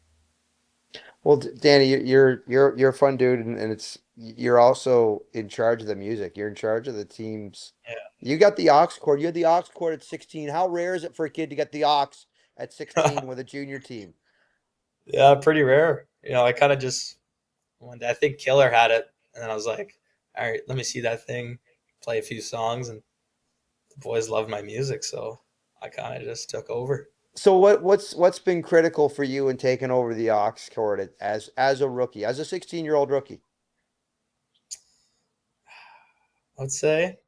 Well, Danny, you're a fun dude, and it's you're also in charge of the music. You're in charge of the teams. Yeah, You got the aux cord. You had the aux cord at 16. How rare is it for a kid to get the aux at 16 with a junior team? yeah, pretty rare. I kind of just one day I think Killer had it, and then I was like, all right, let me see that thing, play a few songs, and the boys love my music, so I kind of just took over. So what's been critical for you in taking over the aux cord as a rookie, as a 16-year-old rookie? I'd say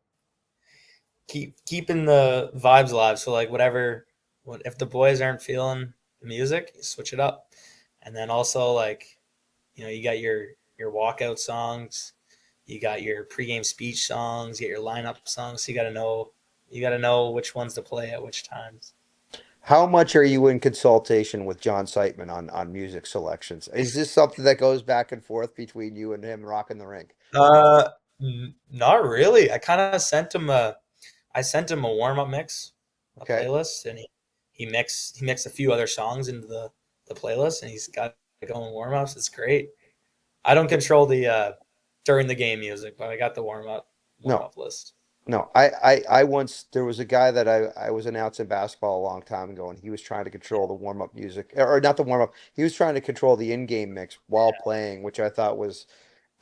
keeping the vibes alive. So like what if the boys aren't feeling the music, you switch it up, and then also like you got your walkout songs, you got your pregame speech songs, you got your lineup songs. So you got to know which ones to play at which times. How much are you in consultation with John Siteman on music selections? Is this something that goes back and forth between you and him rocking the rink? Not really. I sent him a warm up mix, a Okay. playlist, and he mixed a few other songs into the playlist, and he's got it going warm ups. It's great. I don't control the during the game music, but I got the warm No, up list. no. I once there was a guy that I was announcing basketball a long time ago, and he was trying to control the warm up music, or not the warm up. He was trying to control the in game mix while playing, which I thought was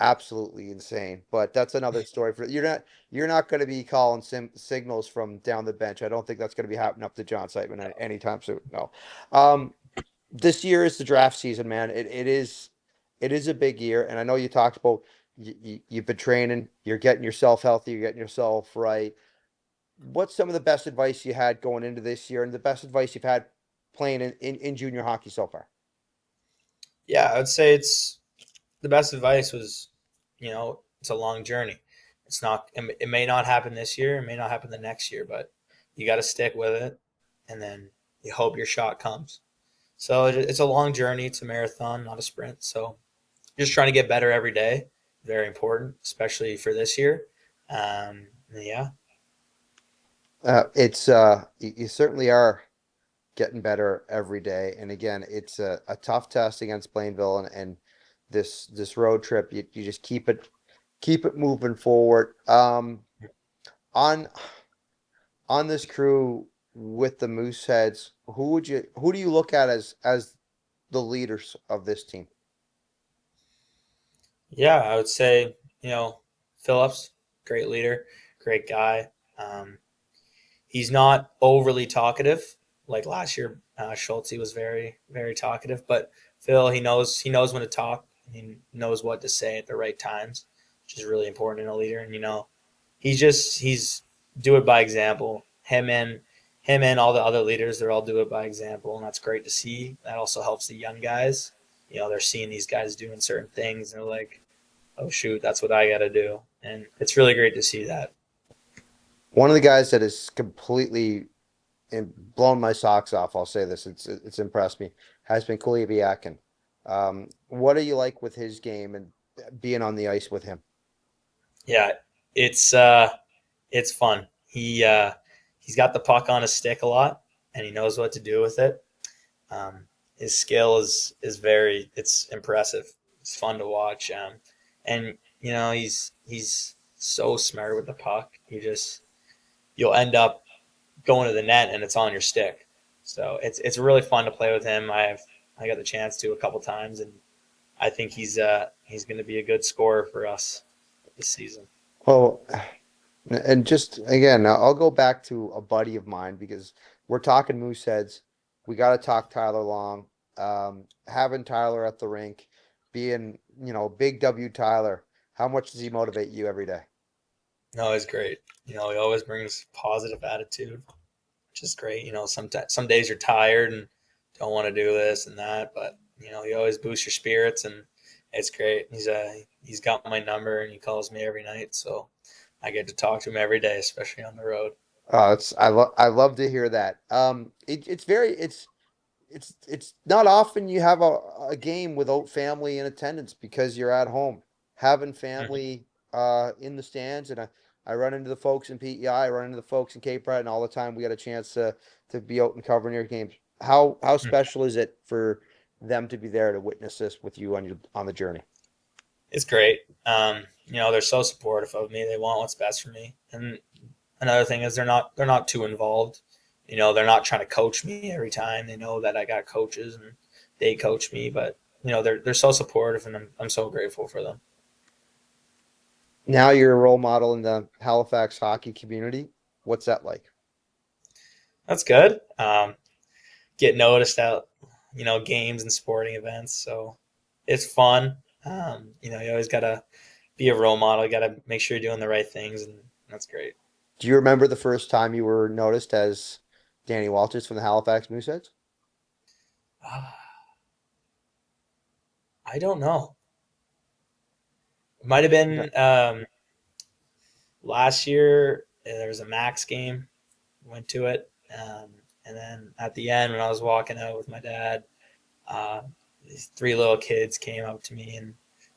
absolutely insane. But that's another story for you're not going to be calling signals from down the bench. I don't think that's going to be happening up to John Siteman anytime soon. No. Um, this year is the draft season, man. It is a big year, and I know you talked about you've been training, you're getting yourself healthy, you're getting yourself right. What's some of the best advice you had going into this year, and the best advice you've had playing in junior hockey so far? Yeah, I would say it's the best advice was, it's a long journey. It's not. It may not happen this year. It may not happen the next year, but you got to stick with it, and then you hope your shot comes. So it's a long journey. It's a marathon, not a sprint. So just trying to get better every day. Very important, especially for this year. Yeah, It's you certainly are getting better every day. And again, it's a tough test against Plainville, and this road trip. You just keep it moving forward. On on this crew with the Mooseheads, who do you look at as the leaders of this team? yeah. I would say Phillips, great leader, great guy. He's not overly talkative like last year. Schultz was very very talkative, but Phil he knows when to talk. He knows what to say at the right times, which is really important in a leader. And he's do it by example. Him and all the other leaders, they're all do it by example, and that's great to see. That also helps the young guys. They're seeing these guys doing certain things, and they're like, "Oh shoot, that's what I got to do." And it's really great to see that. One of the guys that has completely blown my socks off, I'll say this, it's impressed me, has been Kuliabiakin. What do you like with his game and being on the ice with him? Yeah, it's fun. He's got the puck on his stick a lot, and he knows what to do with it. His skill is very it's impressive. It's fun to watch, and he's so smart with the puck. You'll end up going to the net and it's on your stick. So it's really fun to play with him. I got the chance to a couple times, and I think he's going to be a good scorer for us this season. Well, and just again, I'll go back to a buddy of mine because we're talking Mooseheads. We got to talk Tyler Long. Having Tyler at the rink, being, big W Tyler, how much does he motivate you every day? No, he's great. He always brings positive attitude, which is great. Some days you're tired and don't want to do this and that, but he always boosts your spirits, and it's great. He's got my number and he calls me every night, so I get to talk to him every day, especially on the road. I love to hear that. It's not often you have a game without family in attendance because you're at home. Having Mhm. family in the stands, and I run into the folks in PEI, I run into the folks in Cape Breton all the time. We got a chance to be out and covering your games. How special is it for them to be there to witness this with you on the journey? It's great. They're so supportive of me. They want what's best for me. And another thing is they're not too involved. They're not trying to coach me every time. They know that I got coaches and they coach me, but they're so supportive, and I'm so grateful for them. Now you're a role model in the Halifax hockey community. What's that like? That's good. Get noticed at games and sporting events, so it's fun. You always gotta be a role model. You gotta make sure you're doing the right things, and that's great. Do you remember the first time you were noticed as Danny Walters from the Halifax Mooseheads? I don't know. It might have Okay. been last year. There was a Max game. Went to it, and then at the end when I was walking out with my dad, uh, these three little kids came up to me and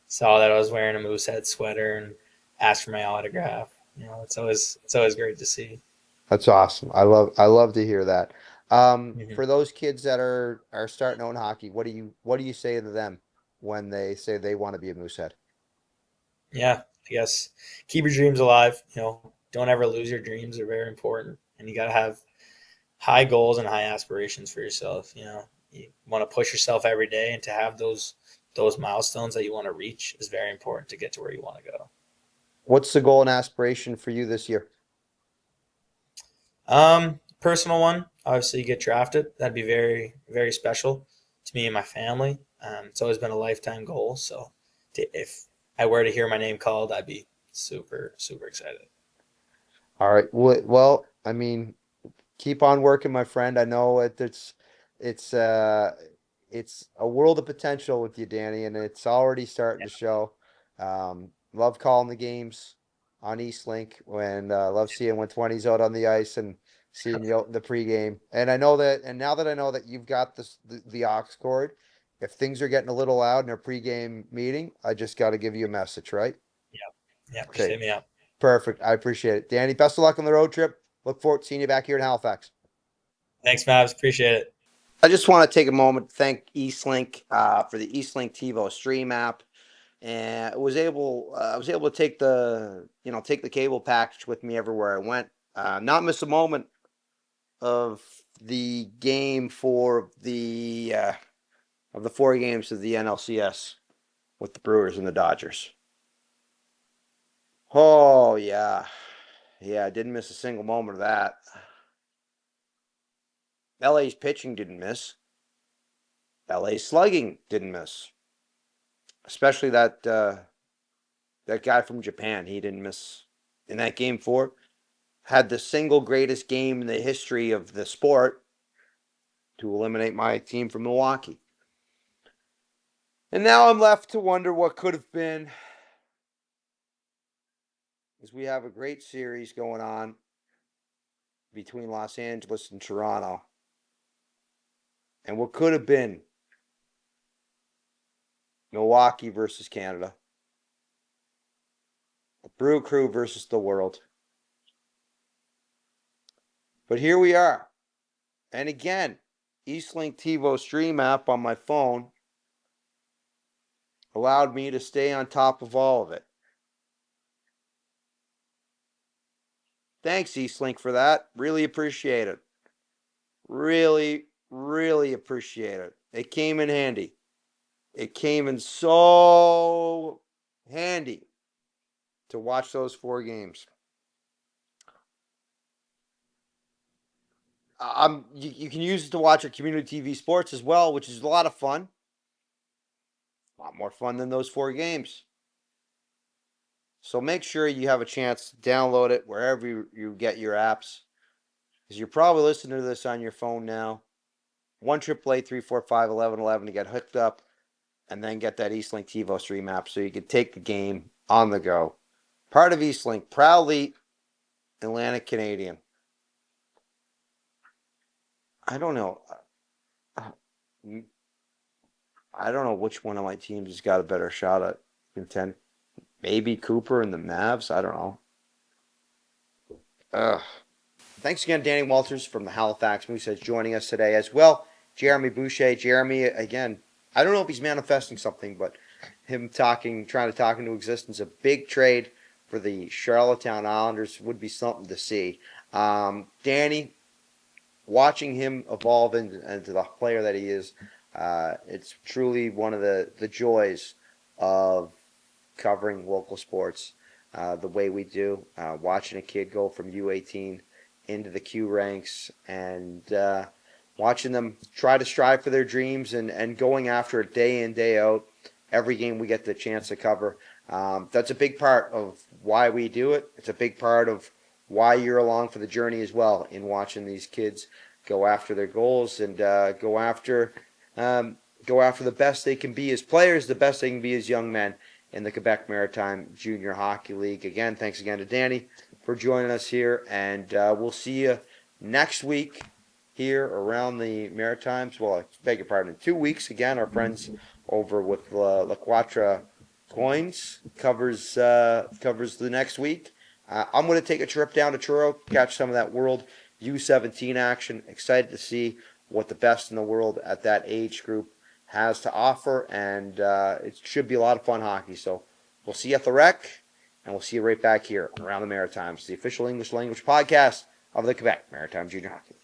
saw that I was wearing a Moosehead sweater and asked for my autograph. It's always great to see. That's awesome. I love to hear that. Hmm. For those kids that are starting out in hockey, what do you say to them when they say they want to be a Moosehead? Yeah, I guess keep your dreams alive. Don't ever lose your dreams. They're very important, and you got to have high goals and high aspirations for yourself. You want to push yourself every day, and to have those milestones that you want to reach is very important to get to where you want to go. What's the goal and aspiration for you this year? Personal one, obviously get drafted. That'd be very, very special to me and my family. It's always been a lifetime goal. So if I were to hear my name called, I'd be super, super excited. All right. Well, I mean, keep on working, my friend. I know it's uh it's a world of potential with you, Danny, and it's already starting to show. Love calling the games on Eastlink when love seeing when 20's out on the ice and seeing you out in the pregame. And now that I know that you've got the aux cord, if things are getting a little loud in a pregame meeting, I just got to give you a message, right? Yeah, yeah, just Okay, hit me up. perfect. I appreciate it. Danny, best of luck on the road trip. Look forward to seeing you back here in Halifax. Thanks, Mavs. Appreciate it. I just want to take a moment to thank Eastlink for the Eastlink TiVo stream app, and I was able to take the cable package with me everywhere I went. Not miss a moment of the game for the 4 games of the NLCS with the Brewers and the Dodgers. Oh yeah, yeah, I didn't miss a single moment of that. LA's pitching didn't miss. LA's slugging didn't miss. Especially that guy from Japan. He didn't miss in that game 4. Had the single greatest game in the history of the sport to eliminate my team from Milwaukee. And now I'm left to wonder what could have been, as we have a great series going on between Los Angeles and Toronto. And what could have been Milwaukee versus Canada, the Brew Crew versus the world. But here we are. And again, Eastlink TiVo Stream app on my phone allowed me to stay on top of all of it. Thanks, Eastlink, for that. Really appreciate it. Really, really appreciate it. It came in handy. It came in so handy to watch those 4 games. You can use it to watch our community TV sports as well, which is a lot of fun. A lot more fun than those 4 games. So make sure you have a chance to download it wherever you get your apps. Because you're probably listening to this on your phone now. 1-888-345-1111 to get hooked up and then get that Eastlink TiVo Stream app so you can take the game on the go. Part of Eastlink, proudly Atlantic Canadian. I don't know. I don't know which one of my teams has got a better shot at contend. Maybe Cooper and the Mavs. I don't know. Thanks again, Danny Walters from the Halifax Mooseheads joining us today as well. Jeremy Boucher. Jeremy, again, I don't know if he's manifesting something, but him trying to talk into existence a big trade for the Charlottetown Islanders would be something to see. Danny, watching him evolve into the player that he is, it's truly one of the joys of covering local sports the way we do. Watching a kid go from U18 into the Q ranks and watching them try to strive for their dreams and going after it day in, day out, every game we get the chance to cover. That's a big part of why we do it. It's a big part of why you're along for the journey as well in watching these kids go after their goals and go after the best they can be as players, the best they can be as young men in the Quebec Maritime Junior Hockey League. Again, thanks again to Danny for joining us here, and we'll see you next week here around the Maritimes. Well, I beg your pardon, in 2 weeks. Again, our friends over with La Quattro Coins covers the next week. I'm going to take a trip down to Truro, catch some of that World U17 action. Excited to see what the best in the world at that age group has to offer, and it should be a lot of fun hockey. So we'll see you at the rec, and we'll see you right back here around the Maritimes, the official English language podcast of the Quebec Maritime Junior Hockey League.